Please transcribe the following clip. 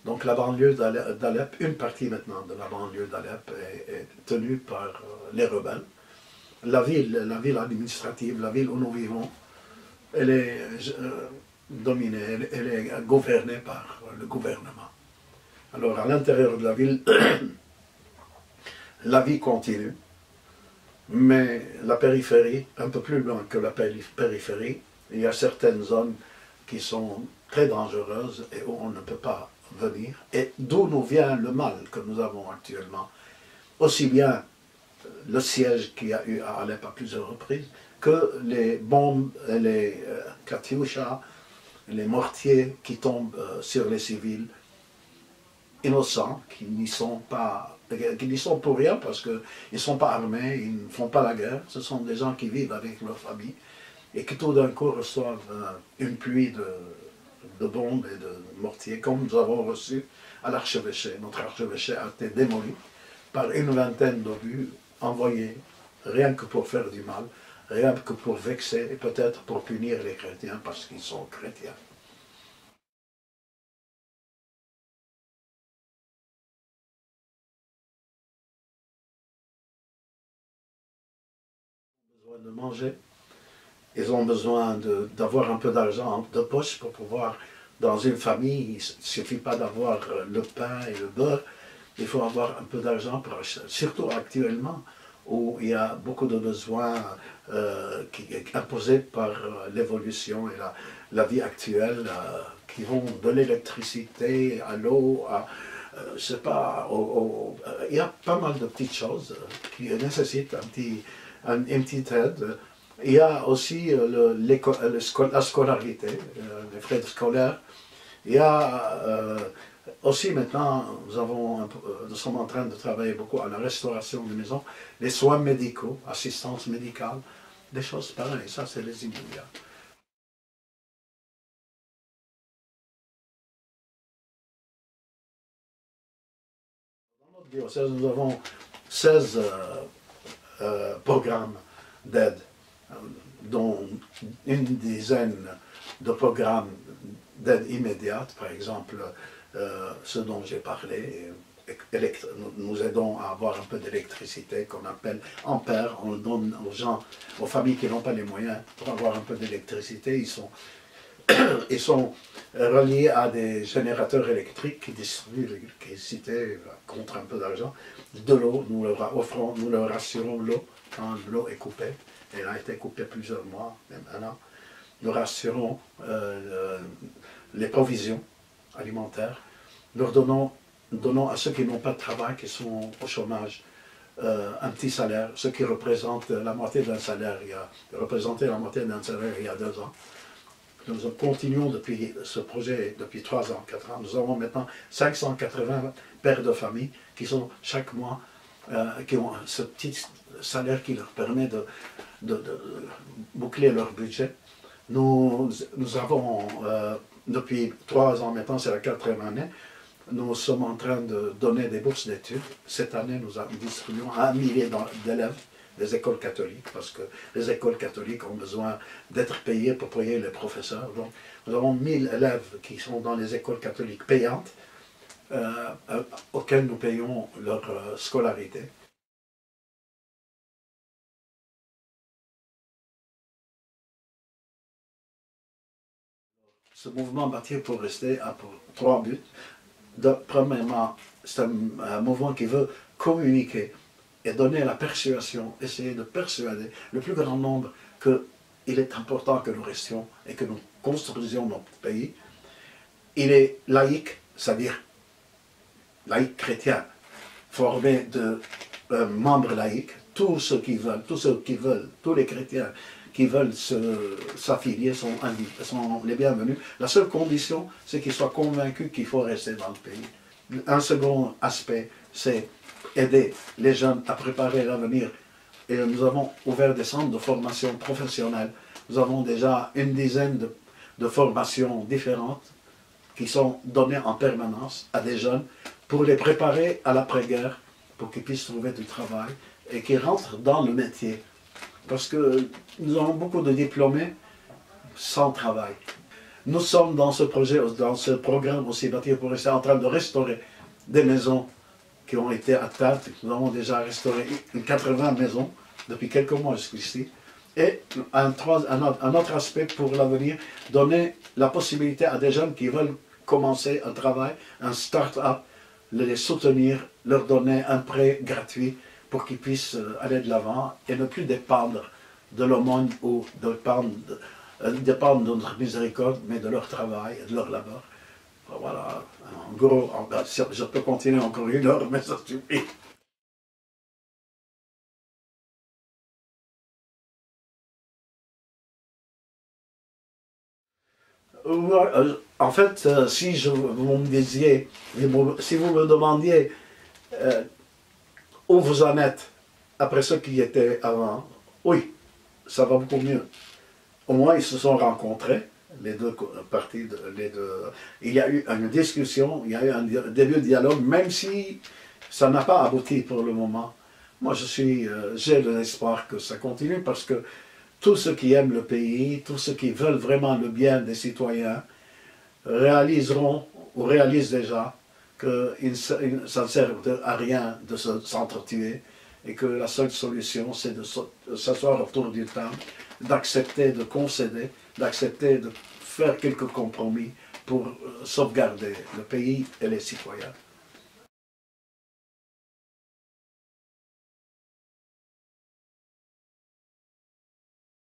Donc la banlieue d'Alep, une partie maintenant de la banlieue d'Alep est tenue par les rebelles. La ville administrative, la ville où nous vivons, elle est dominée, elle est gouvernée par le gouvernement. Alors à l'intérieur de la ville, la vie continue, mais la périphérie, un peu plus loin que la périphérie, il y a certaines zones qui sont très dangereuses et où on ne peut pas venir, et d'où nous vient le mal que nous avons actuellement. Aussi bien le siège qu'il y a eu à Alep à plusieurs reprises, que les bombes, les katyusha, les mortiers qui tombent sur les civils innocents, qui n'y sont pour rien parce qu'ils ne sont pas armés, ils ne font pas la guerre, ce sont des gens qui vivent avec leur famille et qui tout d'un coup reçoivent une pluie de bombes et de mortiers, comme nous avons reçu à l'archevêché. Notre archevêché a été démoli par une vingtaine d'obus envoyés rien que pour faire du mal, rien que pour vexer et peut-être pour punir les chrétiens parce qu'ils sont chrétiens. Ils ont besoin de manger, ils ont besoin d'avoir un peu d'argent de poche pour pouvoir, dans une famille, il ne suffit pas d'avoir le pain et le beurre, il faut avoir un peu d'argent pour acheter, surtout actuellement, où il y a beaucoup de besoins imposés par l'évolution et la vie actuelle, qui vont de l'électricité à l'eau, je sais pas, il y a pas mal de petites choses qui nécessitent une petite aide. Il y a aussi la scolarité, les frais scolaires. Il y a aussi maintenant, nous sommes en train de travailler beaucoup à la restauration des maisons, les soins médicaux, assistance médicale, des choses pareilles. Ça, c'est les immédiats. Dans notre diocèse, nous avons 16 programmes d'aide, dont une dizaine de programmes d'aide immédiate, par exemple ce dont j'ai parlé, nous aidons à avoir un peu d'électricité qu'on appelle ampère, on le donne aux gens, aux familles qui n'ont pas les moyens pour avoir un peu d'électricité, ils sont reliés à des générateurs électriques qui distribuent l'électricité contre un peu d'argent. De l'eau, nous leur offrons, nous leur assurons l'eau quand l'eau est coupée. Elle a été coupée plusieurs mois, même un an. Nous rassurons les provisions alimentaires. Nous donnons à ceux qui n'ont pas de travail, qui sont au chômage, un petit salaire, ce qui représente la moitié d'un salaire. Représentait la moitié d'un salaire il y a 2 ans. Nous continuons depuis ce projet depuis 3 ans, 4 ans. Nous avons maintenant 580 pères de famille qui sont chaque mois, qui ont ce petit salaire qui leur permet de boucler leur budget. Nous avons, depuis 3 ans maintenant, c'est la 4e année, nous sommes en train de donner des bourses d'études. Cette année, nous distribuons 1 millier d'élèves des écoles catholiques, parce que les écoles catholiques ont besoin d'être payées pour payer les professeurs. Donc, nous avons 1000 élèves qui sont dans les écoles catholiques payantes, auxquelles nous payons leur scolarité. Ce mouvement Bâtir pour rester a pour 3 buts. Premièrement, c'est un mouvement qui veut communiquer et donner la persuasion, essayer de persuader le plus grand nombre qu'il est important que nous restions et que nous construisions notre pays. Il est laïque, c'est-à-dire laïque chrétien, formé de membres laïques, tous les chrétiens qui veulent s'affilier sont les bienvenus. La seule condition, c'est qu'ils soient convaincus qu'il faut rester dans le pays. Un second aspect, c'est aider les jeunes à préparer l'avenir. Et nous avons ouvert des centres de formation professionnelle. Nous avons déjà une dizaine de formations différentes qui sont données en permanence à des jeunes pour les préparer à l'après-guerre, pour qu'ils puissent trouver du travail et qu'ils rentrent dans le métier. Parce que nous avons beaucoup de diplômés sans travail. Nous sommes dans ce projet, dans ce programme aussi Bâtir pour rester, en train de restaurer des maisons qui ont été atteintes. Nous avons déjà restauré 80 maisons depuis quelques mois jusqu'ici. Et un autre aspect pour l'avenir, donner la possibilité à des jeunes qui veulent commencer un travail, un start-up, les soutenir, leur donner un prêt gratuit pour qu'ils puissent aller de l'avant et ne plus dépendre de l'aumône ou dépendre de notre miséricorde, mais de leur travail et de leur labeur. Voilà, en gros, je peux continuer encore une heure, mais ça suffit. En fait, si vous me disiez, si vous me demandiez où vous en êtes après ce qui était avant, oui, ça va beaucoup mieux. Au moins, ils se sont rencontrés, les deux parties, il y a eu une discussion, il y a eu un début de dialogue, même si ça n'a pas abouti pour le moment. Moi, j'ai l'espoir que ça continue parce que tous ceux qui aiment le pays, tous ceux qui veulent vraiment le bien des citoyens, réaliseront ou réalisent déjà que ça ne sert à rien de s'entretuer et que la seule solution, c'est de s'asseoir autour d'une table, d'accepter de concéder, d'accepter de faire quelques compromis pour sauvegarder le pays et les citoyens.